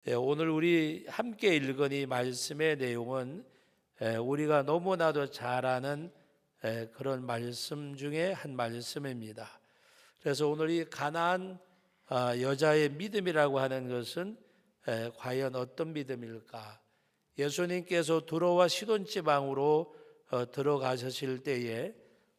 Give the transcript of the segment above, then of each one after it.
오늘 우리 함께 읽은 이 말씀의 내용은 우리가 너무나도 잘 아는 그런 말씀 중에 한 말씀입니다. 그래서 오늘 이 가나안 여자의 믿음이라고 하는 것은 과연 어떤 믿음일까? 예수님께서 두로와 시돈 지방으로 들어가셨을 때에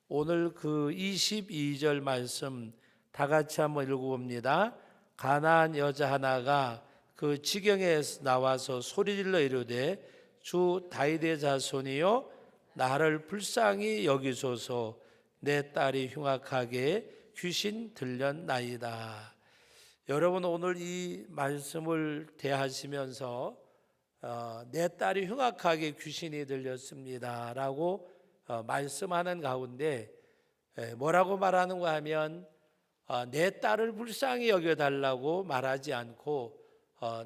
오늘 그 22절 말씀 다 같이 한번 읽어봅니다. 가나안 여자 하나가 그 지경에 나와서 소리질러 이르되 주 다윗의 자손이여 나를 불쌍히 여기소서 내 딸이 흉악하게 귀신 들렸나이다. 여러분 오늘 이 말씀을 대하시면서 내 딸이 흉악하게 귀신이 들렸습니다 라고 말씀하는 가운데 뭐라고 말하는가 하면 내 딸을 불쌍히 여겨달라고 말하지 않고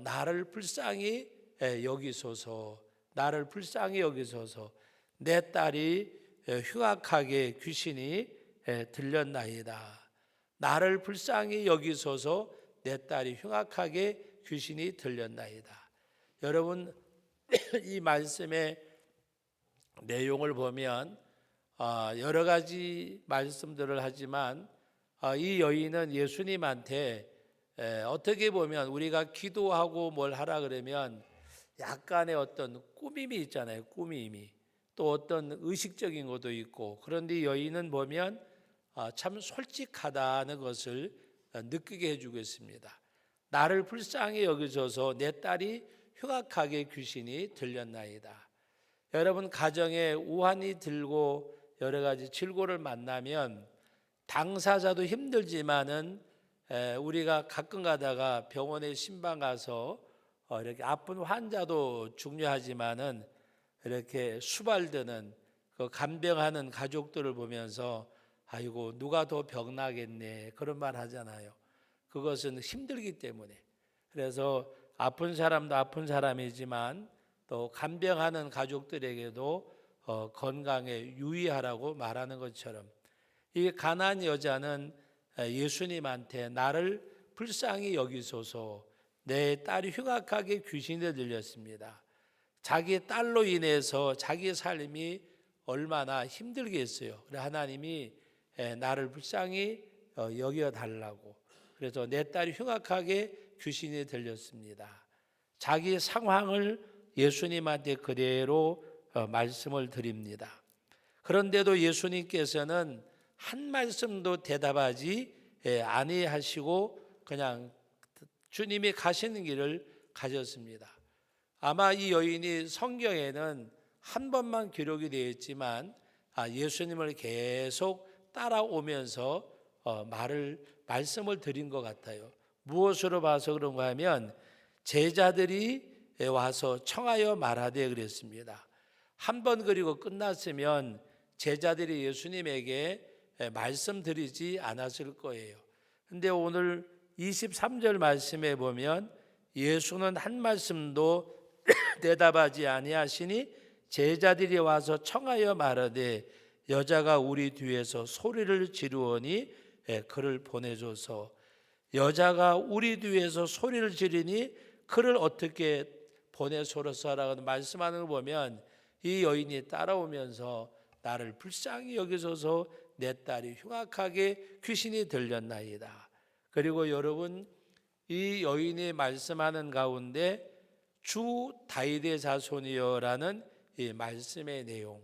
나를 불쌍히 여기소서, 나를 불쌍히 여기소서, 내 딸이 흉악하게 귀신이 들렸나이다. 나를 불쌍히 여기소서, 내 딸이 흉악하게 귀신이 들렸나이다. 여러분 이 말씀의 내용을 보면 여러 가지 말씀들을 하지만 이 여인은 예수님한테 어떻게 보면 우리가 기도하고 뭘 하라 그러면 약간의 어떤 꾸밈이 있잖아요. 꾸밈이. 또 어떤 의식적인 것도 있고, 그런데 여인은 보면 참 솔직하다는 것을 느끼게 해주고 있습니다. 나를 불쌍히 여기셔서 내 딸이 흉악하게 귀신이 들렸나이다. 여러분 가정에 우환이 들고 여러 가지 질고를 만나면 당사자도 힘들지만은 우리가 가끔 가다가 병원에 신방 가서 이렇게 아픈 환자도 중요하지만은 이렇게 수발드는 그 간병하는 가족들을 보면서 아이고 누가 더 병나겠네 그런 말 하잖아요. 그것은 힘들기 때문에. 그래서 아픈 사람도 아픈 사람이지만 또 간병하는 가족들에게도 건강에 유의하라고 말하는 것처럼 이 가나안 여자는 예수님한테 나를 불쌍히 여기소서 내 딸이 흉악하게 귀신이 들렸습니다. 자기 딸로 인해서 자기 삶이 얼마나 힘들겠어요. 그래 하나님이 나를 불쌍히 여겨달라고. 그래서 내 딸이 흉악하게 귀신이 들렸습니다. 자기 상황을 예수님한테 그대로 말씀을 드립니다. 그런데도 예수님께서는 한 말씀도 대답하지 아니하시고 그냥 주님이 가시는 길을 가셨습니다. 아마 이 여인이 성경에는 한 번만 기록이 되어 있지만 예수님을 계속 따라오면서 말씀을 드린 것 같아요. 무엇으로 봐서 그런가 하면 제자들이 와서 청하여 말하되 그랬습니다. 한 번 그리고 끝났으면 제자들이 예수님에게 말씀드리지 않았을 거예요. 근데 오늘 23절 말씀에 보면 예수는 한 말씀도 대답하지 아니하시니 제자들이 와서 청하여 말하되 여자가 우리 뒤에서 소리를 지르오니 그를 보내줘서. 여자가 우리 뒤에서 소리를 지르니 그를 어떻게 보내소서라고 말씀하는 걸 보면 이 여인이 따라오면서 나를 불쌍히 여기소서 내 딸이 흉악하게 귀신이 들렸나이다. 그리고 여러분 이 여인이 말씀하는 가운데 주 다윗의 자손이여라는 이 말씀의 내용,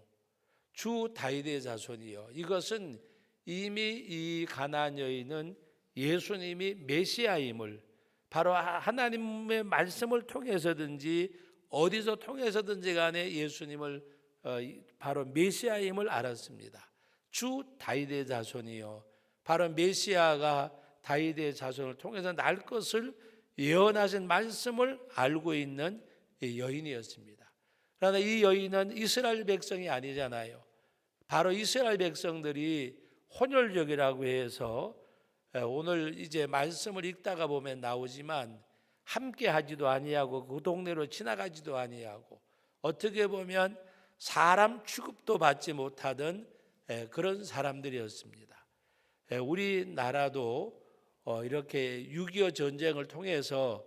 주 다윗의 자손이여, 이것은 이미 이 가나안 여인은 예수님이 메시아임을 바로 하나님의 말씀을 통해서든지 어디서 통해서든지 간에 예수님을 바로 메시아임을 알았습니다. 주 다윗의 자손이요, 바로 메시아가 다윗의 자손을 통해서 날 것을 예언하신 말씀을 알고 있는 여인이었습니다. 그러나 이 여인은 이스라엘 백성이 아니잖아요. 바로 이스라엘 백성들이 혼혈족이라고 해서 오늘 이제 말씀을 읽다가 보면 나오지만 함께 하지도 아니하고 그 동네로 지나가지도 아니하고 어떻게 보면 사람 취급도 받지 못하던 그런 사람들이었습니다. 우리나라도 이렇게 6.25 전쟁을 통해서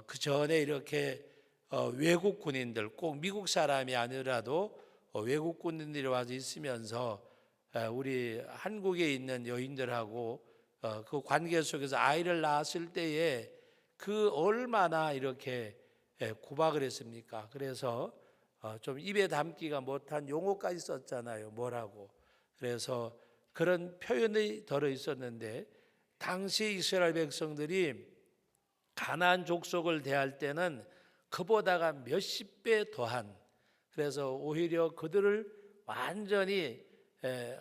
그 전에 이렇게 외국 군인들, 꼭 미국 사람이 아니라도 외국 군인들이 와서 있으면서 우리 한국에 있는 여인들하고 그 관계 속에서 아이를 낳았을 때에 그 얼마나 이렇게 구박을 했습니까? 그래서 좀 입에 담기가 못한 용어까지 썼잖아요. 뭐라고? 그래서 그런 표현이 들어 있었는데 당시 이스라엘 백성들이 가나안 족속을 대할 때는 그보다가 몇십 배 더한, 그래서 오히려 그들을 완전히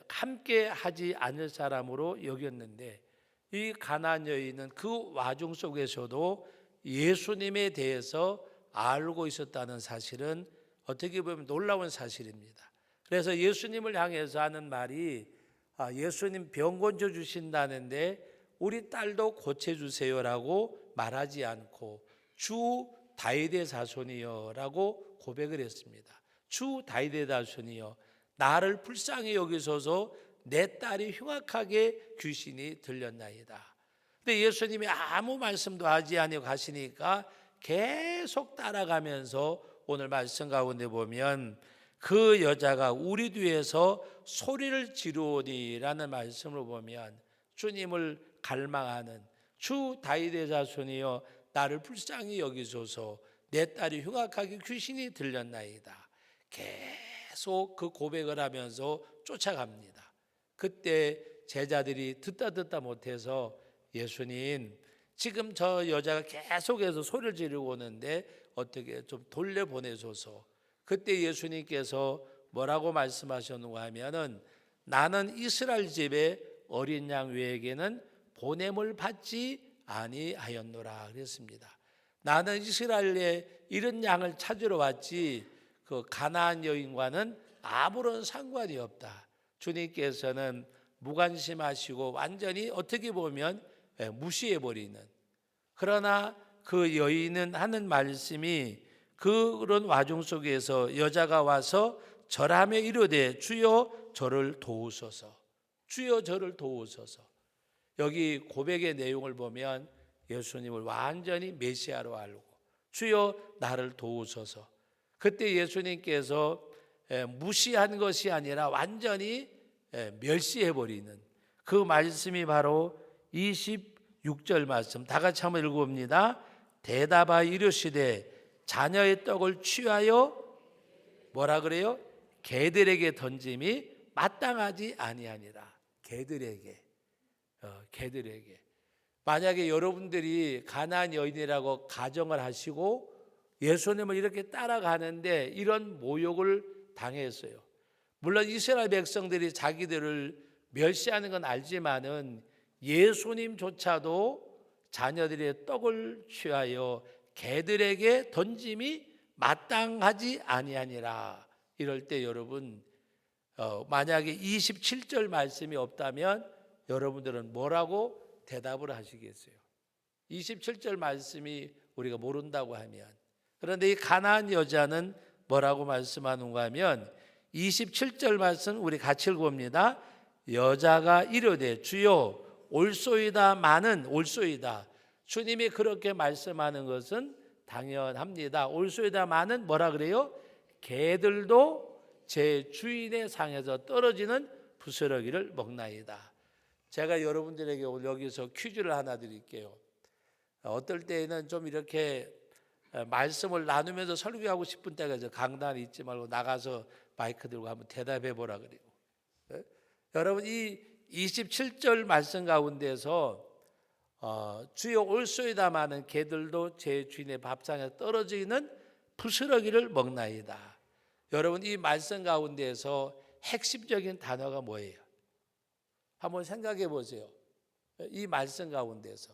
함께 하지 않을 사람으로 여겼는데 이 가나안 여인은 그 와중 속에서도 예수님에 대해서 알고 있었다는 사실은 어떻게 보면 놀라운 사실입니다. 그래서 예수님을 향해서 하는 말이 예수님 병 고쳐 주신다는데 우리 딸도 고쳐주세요라고 말하지 않고 주 다윗의 자손이여라고 고백을 했습니다. 주 다윗의 자손이여 나를 불쌍히 여기소서 내 딸이 흉악하게 귀신이 들렸나이다. 근데 예수님이 아무 말씀도 하지 아니고 가시니까 계속 따라가면서 오늘 말씀 가운데 보면 그 여자가 우리 뒤에서 소리를 지르오니라는 말씀을 보면 주님을 갈망하는 주 다윗의 자손이여 나를 불쌍히 여기소서 내 딸이 흉악하게 귀신이 들렸나이다. 계속 그 고백을 하면서 쫓아갑니다. 그때 제자들이 듣다 못해서 예수님 지금 저 여자가 계속해서 소리를 지르고 오는데 어떻게 좀 돌려보내소서. 그때 예수님께서 뭐라고 말씀하셨는가 하면은 나는 이스라엘 집에 어린 양 외에게는 보냄을 받지 아니하였노라 그랬습니다. 나는 이스라엘에 이런 양을 찾으러 왔지 그 가나안 여인과는 아무런 상관이 없다. 주님께서는 무관심하시고 완전히 어떻게 보면 무시해버리는, 그러나 그 여인은 하는 말씀이 그런 와중 속에서 여자가 와서 절하며 이르되 주여 저를 도우소서. 주여 저를 도우소서. 여기 고백의 내용을 보면 예수님을 완전히 메시아로 알고 주여 나를 도우소서. 그때 예수님께서 무시한 것이 아니라 완전히 멸시해버리는 그 말씀이 바로 26절 말씀, 다 같이 한번 읽어봅니다. 대답하여 이르시되 자녀의 떡을 취하여 뭐라 그래요? 개들에게 던짐이 마땅하지 아니하니라. 개들에게. 만약에 여러분들이 가나안 여인이라고 가정을 하시고 예수님을 이렇게 따라가는데 이런 모욕을 당했어요. 물론 이스라엘 백성들이 자기들을 멸시하는 건 알지만은 예수님조차도 자녀들의 떡을 취하여 개들에게 던짐이 마땅하지 아니하니라. 이럴 때 여러분 만약에 27절 말씀이 없다면 여러분들은 뭐라고 대답을 하시겠어요? 27절 말씀이 우리가 모른다고 하면. 그런데 이 가나안 여자는 뭐라고 말씀하는가 하면 27절 말씀 우리 같이 읽어봅니다. 여자가 이르되 주여 올소이다 마는 올소이다. 주님이 그렇게 말씀하는 것은 당연합니다. 올소이다 마는 뭐라 그래요? 개들도 제 주인의 상에서 떨어지는 부스러기를 먹나이다. 제가 여러분들에게 오늘 여기서 퀴즈를 하나 드릴게요. 어떨 때에는 좀 이렇게 말씀을 나누면서 설교하고 싶은 때가 있어요. 강단에 있지 말고 나가서 마이크 들고 한번 대답해 보라 그래요. 여러분 이 27절 말씀 가운데서 주여 올소이다 마는 개들도 제 주인의 밥상에 떨어지는 부스러기를 먹나이다. 여러분 이 말씀 가운데서 핵심적인 단어가 뭐예요? 한번 생각해 보세요. 이 말씀 가운데서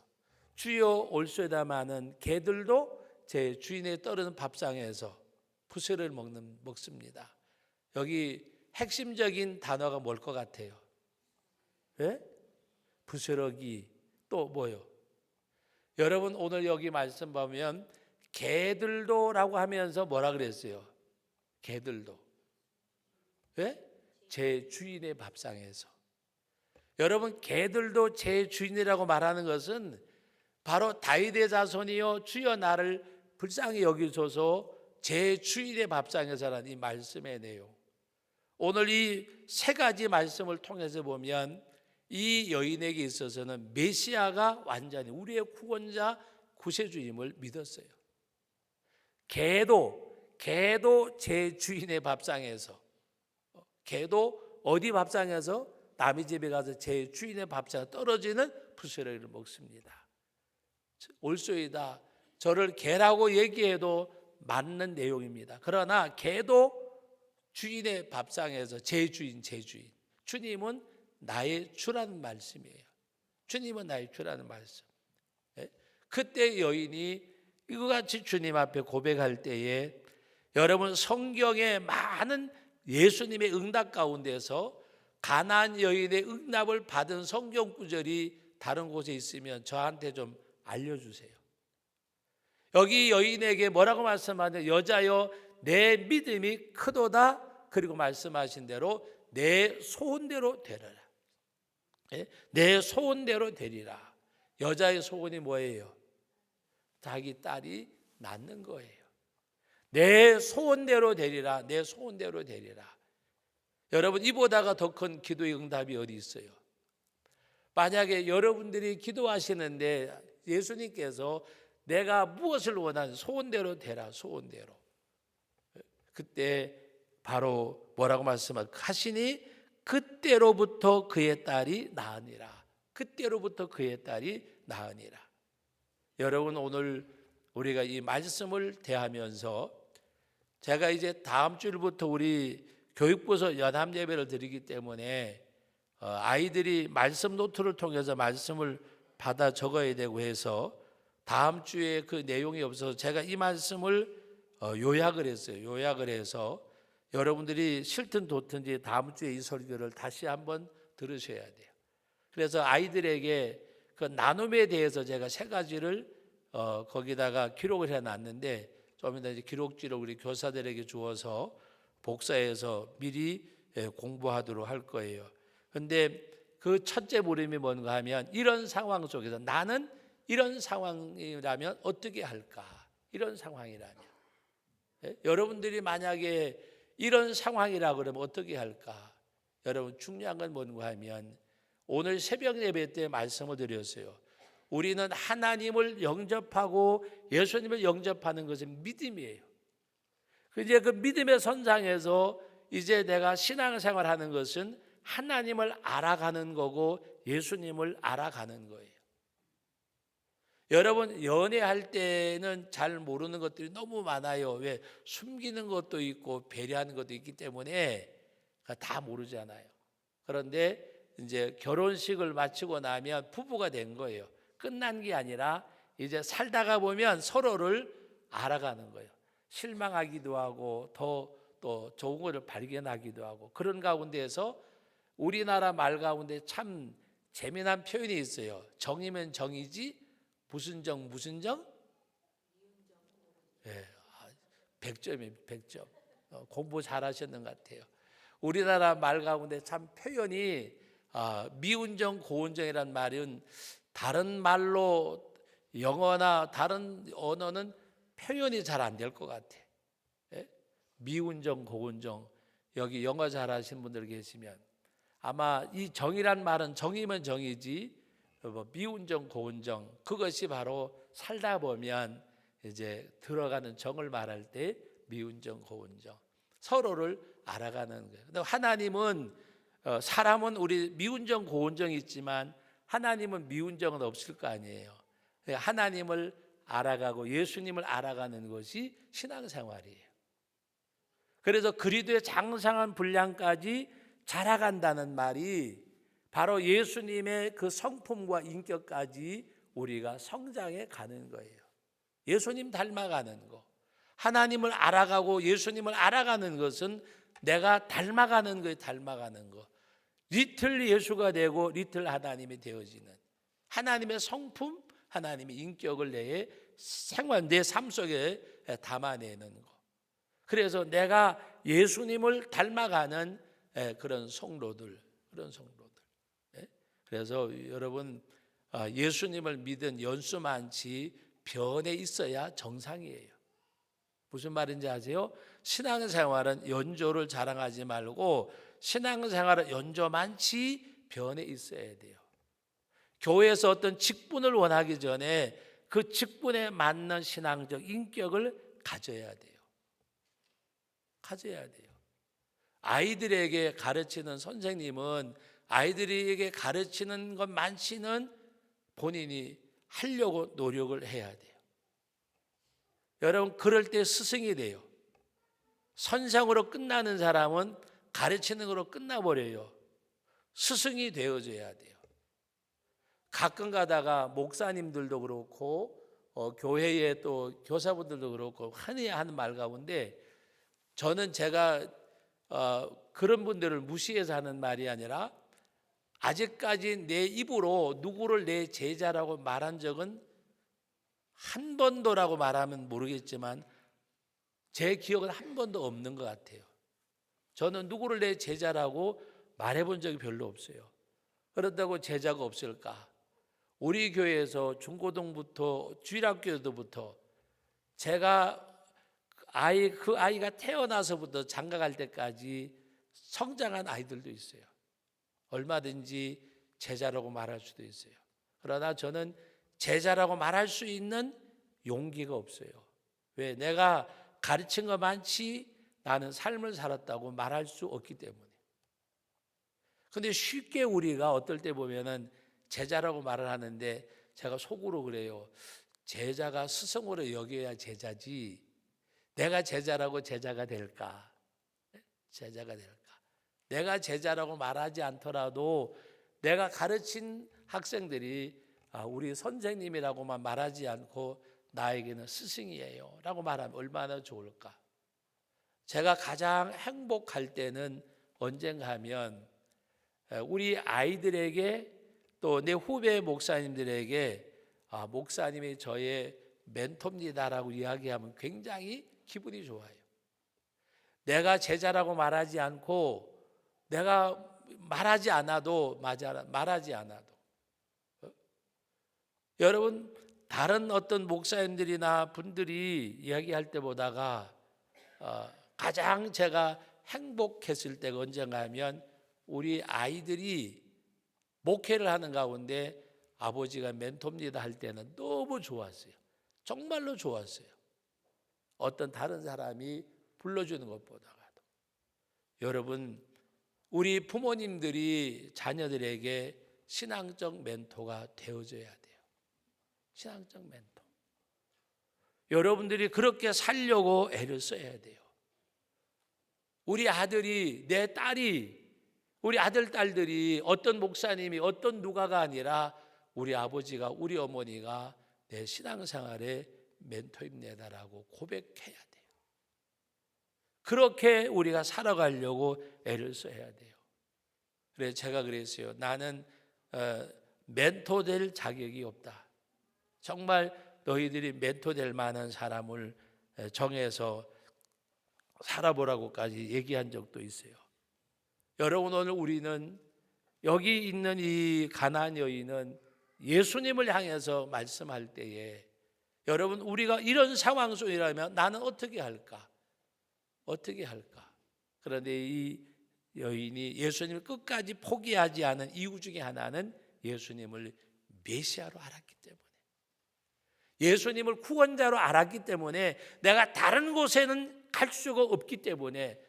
주여 올소이다 마는 개들도 제 주인의 떨어지는 밥상에서 부스러기를 먹습니다. 여기 핵심적인 단어가 뭘 것 같아요? 예? 부스러기 또 뭐요? 여러분 오늘 여기 말씀 보면 개들도라고 하면서 뭐라 그랬어요? 개들도. 예? 제 주인의 밥상에서. 여러분 개들도 제 주인이라고 말하는 것은 바로 다윗의 자손이여 주여 나를 불쌍히 여기소서 제 주인의 밥상에서라는 이 말씀의 내용. 오늘 이 세 가지 말씀을 통해서 보면 이 여인에게 있어서는 메시아가 완전히 우리의 구원자 구세주임을 믿었어요. 개도 제 주인의 밥상에서, 개도 어디 밥상에서? 남의 집에 가서 제 주인의 밥상에 떨어지는 부스러기를 먹습니다. 올소이다. 저를 개라고 얘기해도 맞는 내용입니다. 그러나 개도 주인의 밥상에서 제 주인. 주님은 나의 주라는 말씀이에요. 주님은 나의 주라는 말씀. 그때 여인이 이거 같이 주님 앞에 고백할 때에 여러분 성경에 많은 예수님의 응답 가운데서 가나안 여인의 응답을 받은 성경 구절이 다른 곳에 있으면 저한테 좀 알려주세요. 여기 여인에게 뭐라고 말씀하냐? 여자여 내 믿음이 크도다. 그리고 말씀하신 대로 내 소원대로 되리라. 내 소원대로 되리라. 여자의 소원이 뭐예요? 자기 딸이 낳는 거예요. 내 소원대로 되리라. 내 소원대로 되리라. 여러분 이보다가 더 큰 기도의 응답이 어디 있어요? 만약에 여러분들이 기도하시는데 예수님께서 내가 무엇을 원하는 소원대로 되라. 소원대로. 그때 바로 뭐라고 말씀하시니 그때로부터 그의 딸이 나으니라. 그때로부터 그의 딸이 나으니라. 여러분 오늘 우리가 이 말씀을 대하면서 제가 이제 다음 주일부터 우리 교육부서 연합 예배를 드리기 때문에 아이들이 말씀 노트를 통해서 말씀을 받아 적어야 되고 해서 다음 주에 그 내용이 없어서 제가 이 말씀을 요약을 했어요. 요약을 해서 여러분들이 싫든 좋든지 다음 주에 이 설교를 다시 한번 들으셔야 돼요. 그래서 아이들에게 그 나눔에 대해서 제가 세 가지를 거기다가 기록을 해놨는데 좀 이따 이제 기록지를 우리 교사들에게 주어서 복사해서 미리 공부하도록 할 거예요. 그런데 그 첫째 물음이 뭔가 하면 이런 상황 속에서 나는 이런 상황이라면 어떻게 할까? 이런 상황이라면 여러분들이 만약에 이런 상황이라 그러면 어떻게 할까? 여러분 중요한 건 뭔가 하면 오늘 새벽 예배 때 말씀을 드렸어요. 우리는 하나님을 영접하고 예수님을 영접하는 것은 믿음이에요. 이제 그 믿음의 선상에서 이제 내가 신앙생활 하는 것은 하나님을 알아가는 거고 예수님을 알아가는 거예요. 여러분 연애할 때는 잘 모르는 것들이 너무 많아요. 왜? 숨기는 것도 있고 배려하는 것도 있기 때문에 다 모르잖아요. 그런데 이제 결혼식을 마치고 나면 부부가 된 거예요. 끝난 게 아니라 이제 살다가 보면 서로를 알아가는 거예요. 실망하기도 하고 또 좋은 것을 발견하기도 하고 그런 가운데에서 우리나라 말 가운데 참 재미난 표현이 있어요. 정이면 정이지 무슨 정? 100점이에요. 100점. 공부 잘하셨는 것 같아요. 우리나라 말 가운데 참 표현이 미운 정, 고운 정이란 말은 다른 말로 영어나 다른 언어는 표현이 잘 안 될 것 같아. 미운 정, 고운 정. 여기 영어 잘하시는 분들 계시면 아마 이 정이란 말은 정이면 정이지 미운 정, 고운 정 그것이 바로 살다 보면 이제 들어가는 정을 말할 때 미운 정, 고운 정 서로를 알아가는 거예요. 근데 하나님은 사람은 우리 미운 정, 고운 정이 있지만 하나님은 미운 정은 없을 거 아니에요. 하나님을 알아가고 예수님을 알아가는 것이 신앙생활이에요. 그래서 그리스도의 장성한 분량까지 자라간다는 말이 바로 예수님의 그 성품과 인격까지 우리가 성장해 가는 거예요. 예수님 닮아가는 거. 하나님을 알아가고 예수님을 알아가는 것은 내가 닮아가는 거예요. 닮아가는 거. 리틀 예수가 되고 리틀 하나님이 되어지는 하나님의 성품, 하나님의 인격을 내 삶 속에 담아내는 거. 그래서 내가 예수님을 닮아가는 그런 성도들. 그래서 여러분 예수님을 믿은 연수 많지 변에 있어야 정상이에요. 무슨 말인지 아세요? 신앙생활은 연조를 자랑하지 말고 신앙생활은 연조 많지 변에 있어야 돼요. 교회에서 어떤 직분을 원하기 전에 그 직분에 맞는 신앙적 인격을 가져야 돼요. 가져야 돼요. 아이들에게 가르치는 선생님은 아이들에게 가르치는 것 많지는 본인이 하려고 노력을 해야 돼요. 여러분, 그럴 때 스승이 돼요. 선생으로 끝나는 사람은 가르치는 거로 끝나버려요. 스승이 되어줘야 돼요. 가끔 가다가 목사님들도 그렇고 교회의 또 교사분들도 그렇고 흔히 하는 말 가운데, 저는 제가 그런 분들을 무시해서 하는 말이 아니라 아직까지 내 입으로 누구를 내 제자라고 말한 적은 한 번도라고 말하면 모르겠지만 제 기억은 한 번도 없는 것 같아요. 저는 누구를 내 제자라고 말해본 적이 별로 없어요. 그렇다고 제자가 없을까? 우리 교회에서 중고등부터 주일학교부터 제가 그 아이가 태어나서부터 장가갈 때까지 성장한 아이들도 있어요. 얼마든지 제자라고 말할 수도 있어요. 그러나 저는 제자라고 말할 수 있는 용기가 없어요. 왜? 내가 가르친 거 많지 나는 삶을 살았다고 말할 수 없기 때문에. 근데 쉽게 우리가 어떨 때 보면은 제자라고 말을 하는데 제가 속으로 그래요. 제자가 스승으로 여겨야 제자지, 내가 제자라고 제자가 될까? 제자가 될까? 내가 제자라고 말하지 않더라도 내가 가르친 학생들이 우리 선생님이라고만 말하지 않고 나에게는 스승이에요 라고 말하면 얼마나 좋을까? 제가 가장 행복할 때는 언젠가 하면 우리 아이들에게 또 내 후배 목사님들에게 목사님이 저의 멘토입니다라고 이야기하면 굉장히 기분이 좋아요. 내가 제자라고 말하지 않고 내가 말하지 않아도 여러분, 다른 어떤 목사님들이나 분들이 이야기할 때보다가 가장 제가 행복했을 때가 언젠가 하면 우리 아이들이 목회를 하는 가운데 아버지가 멘토입니다 할 때는 너무 좋았어요. 정말로 좋았어요. 어떤 다른 사람이 불러주는 것보다도. 여러분, 우리 부모님들이 자녀들에게 신앙적 멘토가 되어줘야 돼요. 신앙적 멘토. 여러분들이 그렇게 살려고 애를 써야 돼요. 우리 아들이, 내 딸이, 우리 아들, 딸들이 어떤 목사님이 어떤 누가가 아니라 우리 아버지가, 우리 어머니가 내 신앙생활의 멘토입니다라고 고백해야 돼요. 그렇게 우리가 살아가려고 애를 써야 돼요. 그래서 제가 그랬어요. 나는 멘토 될 자격이 없다. 정말 너희들이 멘토 될 만한 사람을 정해서 살아보라고까지 얘기한 적도 있어요. 여러분, 오늘 우리는 여기 있는 이 가나안 여인은 예수님을 향해서 말씀할 때에 여러분, 우리가 이런 상황 속이라면 나는 어떻게 할까? 어떻게 할까? 그런데 이 여인이 예수님을 끝까지 포기하지 않은 이유 중에 하나는 예수님을 메시아로 알았기 때문에, 예수님을 구원자로 알았기 때문에, 내가 다른 곳에는 갈 수가 없기 때문에,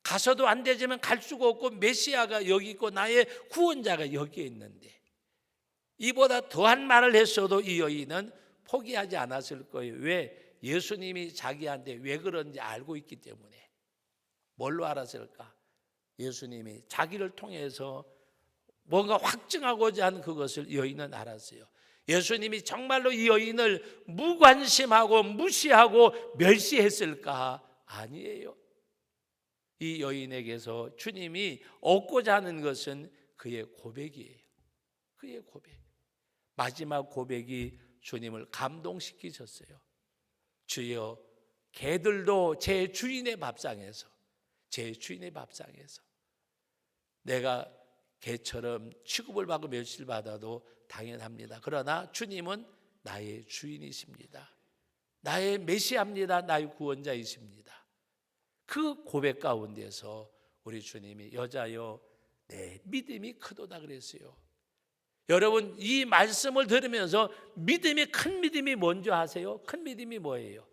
가서도 안 되지만 갈 수가 없고 메시아가 여기 있고 나의 구원자가 여기에 있는데, 이보다 더한 말을 했어도 이 여인은 포기하지 않았을 거예요. 왜? 예수님이 자기한테 왜 그런지 알고 있기 때문에. 뭘로 알았을까? 예수님이 자기를 통해서 뭔가 확증하고자 한 그것을 여인은 알았어요. 예수님이 정말로 이 여인을 무관심하고 무시하고 멸시했을까? 아니에요. 이 여인에게서 주님이 얻고자 하는 것은 그의 고백이에요. 그의 고백. 마지막 고백이 주님을 감동시키셨어요. 주여, 개들도 제 주인의 밥상에서 내가 개처럼 취급을 받고 멸시를 받아도 당연합니다. 그러나 주님은 나의 주인이십니다. 나의 메시아입니다. 나의 구원자이십니다. 그 고백 가운데서 우리 주님이 여자여 내 믿음이 크도다 그랬어요. 여러분, 이 말씀을 들으면서 믿음이, 큰 믿음이 뭔지 아세요? 큰 믿음이 뭐예요?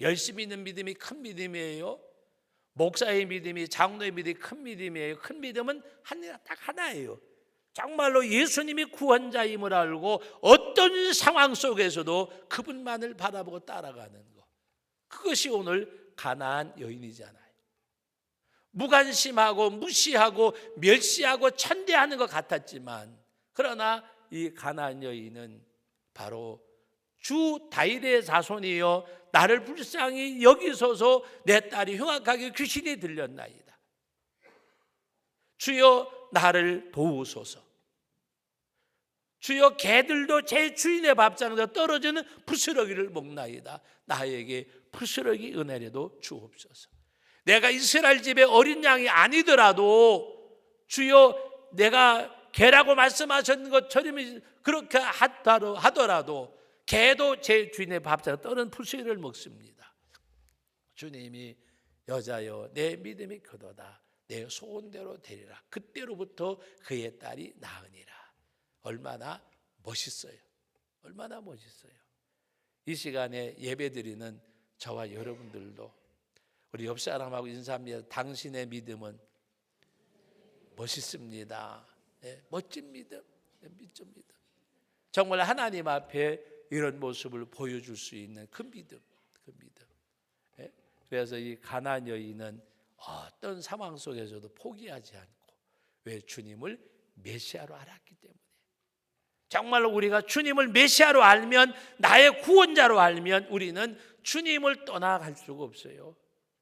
열심히 있는 믿음이 큰 믿음이에요? 목사의 믿음이, 장로의 믿음이 큰 믿음이에요? 큰 믿음은 딱 하나예요. 정말로 예수님이 구원자임을 알고 어떤 상황 속에서도 그분만을 바라보고 따라가는 것, 그것이 오늘 가나안 여인이잖아요. 무관심하고 무시하고 멸시하고 천대하는 것 같았지만, 그러나 이 가나안 여인은 바로 주 다윗의 자손이여 나를 불쌍히 여기소서, 내 딸이 흉악하게 귀신이 들렸나이다. 주여 나를 도우소서. 주여 개들도 제 주인의 밥상에서 떨어지는 부스러기를 먹나이다. 나에게 부스러기 은혜라도 주옵소서. 내가 이스라엘 집의 어린 양이 아니더라도 주여 내가 개라고 말씀하셨는 것처럼 그렇게 하더라도 개도 제 주인의 밥상에 떨어진 부스러기를 먹습니다. 주님이 여자여 내 믿음이 크도다, 내 소원대로 되리라. 그때로부터 그의 딸이 나으니라. 얼마나 멋있어요. 얼마나 멋있어요. 이 시간에 예배드리는 저와 여러분들도 우리 옆 사람하고 인사합니다. 당신의 믿음은 멋있습니다. 네, 멋진 믿음, 멋진 믿음. 정말 하나님 앞에 이런 모습을 보여줄 수 있는 그 믿음, 그 믿음. 네? 그래서 이 가나안 여인은 어떤 상황 속에서도 포기하지 않고, 왜? 주님을 메시아로 알았기 때문에. 정말로 우리가 주님을 메시아로 알면, 나의 구원자로 알면 우리는 주님을 떠나갈 수가 없어요.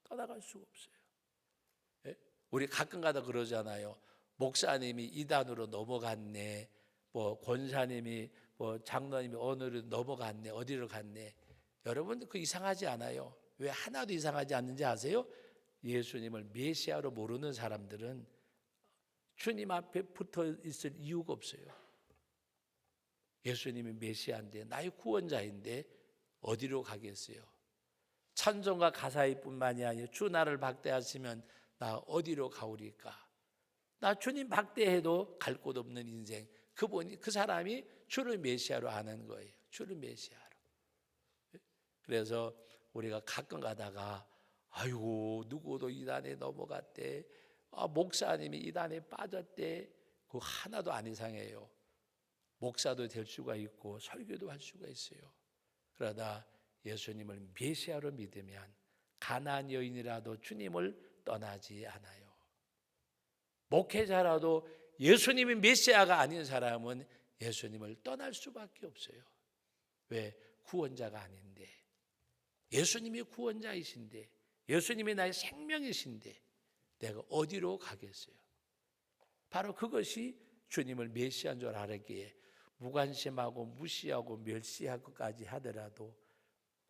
떠나갈 수가 없어요. 예? 우리 가끔가다 그러잖아요. 목사님이 이단으로 넘어갔네, 뭐 권사님이, 뭐 장로님이 어느로 넘어갔네, 어디로 갔네. 여러분, 그 이상하지 않아요. 왜 하나도 이상하지 않는지 아세요? 예수님을 메시아로 모르는 사람들은 주님 앞에 붙어 있을 이유가 없어요. 예수님이 메시아인데, 나의 구원자인데 어디로 가겠어요? 찬송과 가사일 뿐만이 아니라 주 나를 박대하시면 나 어디로 가오리까? 나 주님 박대해도 갈 곳 없는 인생. 그 사람이 주를 메시아로 아는 거예요. 주를 메시아로. 그래서 우리가 가끔 가다가 아이고 누구도 이단에 넘어갔대, 목사님이 이단에 빠졌대, 그거 하나도 안 이상해요. 목사도 될 수가 있고 설교도 할 수가 있어요. 그러나 예수님을 메시아로 믿으면 가나안 여인이라도 주님을 떠나지 않아요. 목회자라도 예수님이 메시아가 아닌 사람은 예수님을 떠날 수밖에 없어요. 왜? 구원자가 아닌데. 예수님이 구원자이신데, 예수님이 나의 생명이신데 내가 어디로 가겠어요? 바로 그것이 주님을 메시아인 줄 알았기에 무관심하고 무시하고 멸시하고까지 하더라도,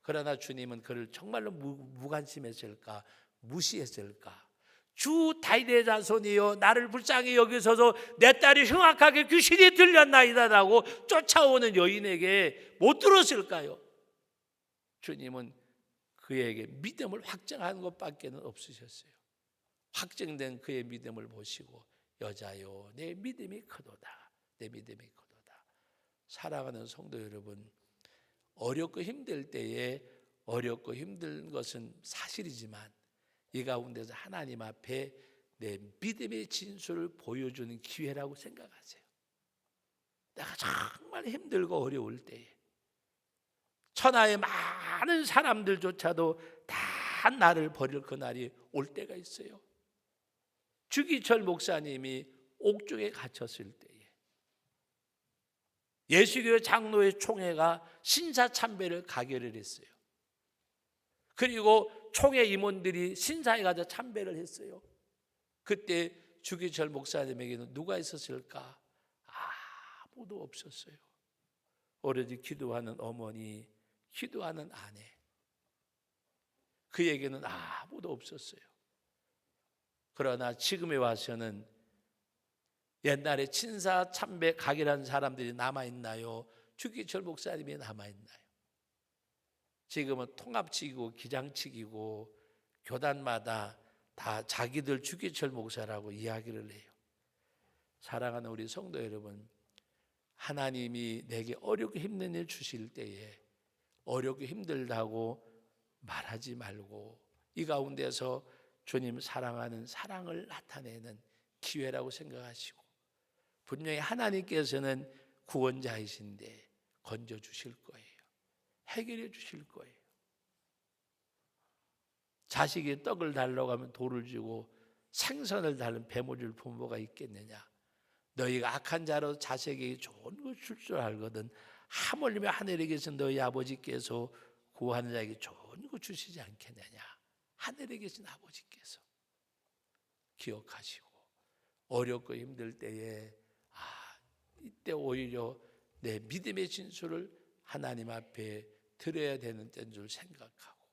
그러나 주님은 그를 정말로 무관심했을까, 무시했을까? 주 다윗의 자손이여 나를 불쌍히 여기소서, 내 딸이 흉악하게 귀신이 들렸나이다라고 쫓아오는 여인에게 못 들었을까요? 주님은 그에게 믿음을 확정하는 것밖에는 없으셨어요. 확정된 그의 믿음을 보시고 여자여 내 믿음이 크도다, 내 믿음이 크도다. 사랑하는 성도 여러분, 어렵고 힘들 때에 어렵고 힘든 것은 사실이지만 이 가운데서 하나님 앞에 내 믿음의 진수를 보여주는 기회라고 생각하세요. 내가 정말 힘들고 어려울 때에 천하의 많은 사람들조차도 다 나를 버릴 그날이 올 때가 있어요. 주기철 목사님이 옥중에 갇혔을 때에 예수교회 장로회 총회가 신사참배를 가결을 했어요. 그리고 총회 임원들이 신사에 가서 참배를 했어요. 그때 주기철 목사님에게는 누가 있었을까? 아무도 없었어요. 오로지 기도하는 어머니, 기도하는 아내, 그에게는 아무도 없었어요. 그러나 지금에 와서는 옛날에 친사 참배 각이라는 사람들이 남아있나요? 주기철 목사님이 남아있나요? 지금은 통합치기고 기장치기고 교단마다 다 자기들 주기철 목사라고 이야기를 해요. 사랑하는 우리 성도 여러분, 하나님이 내게 어렵고 힘든 일 주실 때에 어렵고 힘들다고 말하지 말고 이 가운데서 주님 사랑하는 사랑을 나타내는 기회라고 생각하시고, 분명히 하나님께서는 구원자이신데 건져 주실 거예요. 해결해 주실 거예요. 자식이 떡을 달라고 하면 돌을 주고 생선을 달는 뱀을 줄 부모가 있겠느냐? 너희가 악한 자로 자식에게 좋은 것 줄 줄 알거든 하물며 하늘에 계신 너희 아버지께서 구하는 자에게 좋은 것 주시지 않겠느냐? 하늘에 계신 아버지께서 기억하시고, 어렵고 힘들 때에 이때 오히려 내 믿음의 진술을 하나님 앞에 드려야 되는 때인 줄 생각하고,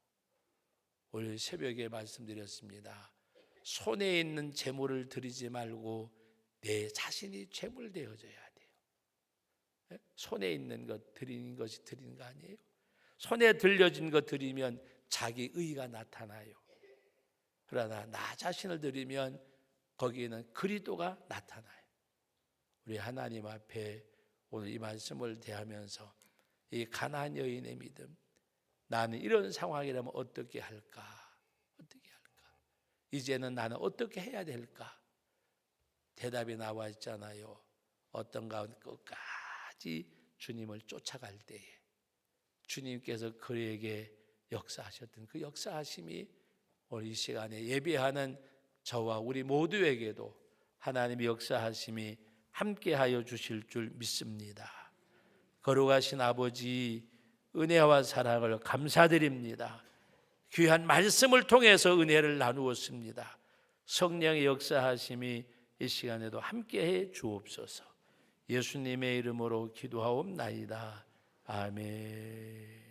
오늘 새벽에 말씀드렸습니다. 손에 있는 재물을 드리지 말고 내 자신이 재물 되어져야 돼요. 손에 있는 것 드리는 것이 드리는 거 아니에요? 손에 들려진 것 드리면 자기 의가 나타나요. 그러나 나 자신을 드리면 거기에는 그리스도가 나타나요. 우리 하나님 앞에 오늘 이 말씀을 대하면서 이 가나안 여인의 믿음, 나는 이런 상황이라면 어떻게 할까? 어떻게 할까? 이제는 나는 어떻게 해야 될까? 대답이 나와 있잖아요. 어떤 가운데 끝까지 주님을 쫓아갈 때에 주님께서 그에게 역사하셨던 그 역사하심이 오늘 이 시간에 예배하는 저와 우리 모두에게도 하나님의 역사하심이 함께하여 주실 줄 믿습니다. 거룩하신 아버지, 은혜와 사랑을 감사드립니다. 귀한 말씀을 통해서 은혜를 나누었습니다. 성령의 역사하심이 이 시간에도 함께해 주옵소서. 예수님의 이름으로 기도하옵나이다. 아멘.